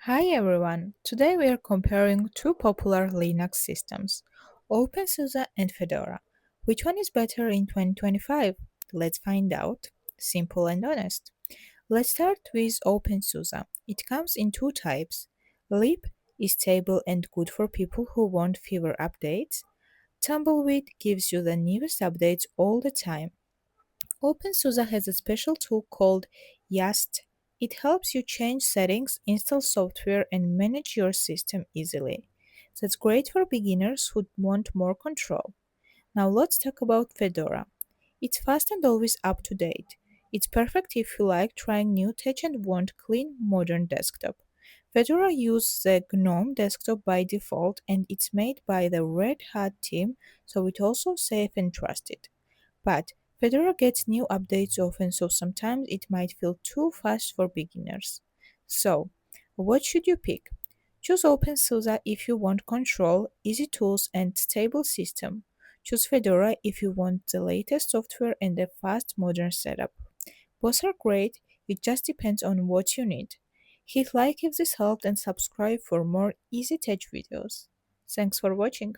Hi everyone! Today we are comparing two popular Linux systems, OpenSUSE and Fedora. Which one is better in 2025? Let's find out. Simple and honest. Let's start with OpenSUSE. It comes in two types. Lib is stable and good for people who want fewer updates. Tumbleweed gives you the newest updates all the time. OpenSUSE has a special tool called YAST. It helps you change settings, install software, and manage your system easily. That's great for beginners who want more control. Now let's talk about Fedora. It's fast and always up to date. It's perfect if you like trying new tech and want clean, modern desktop. Fedora uses the GNOME desktop by default and it's made by the Red Hat team, so it's also safe and trusted. But Fedora gets new updates often, so sometimes it might feel too fast for beginners. So, what should you pick? Choose OpenSUSE if you want control, easy tools, and stable system. Choose Fedora if you want the latest software and a fast modern setup. Both are great, it just depends on what you need. Hit like if this helped and subscribe for more easy tech videos. Thanks for watching.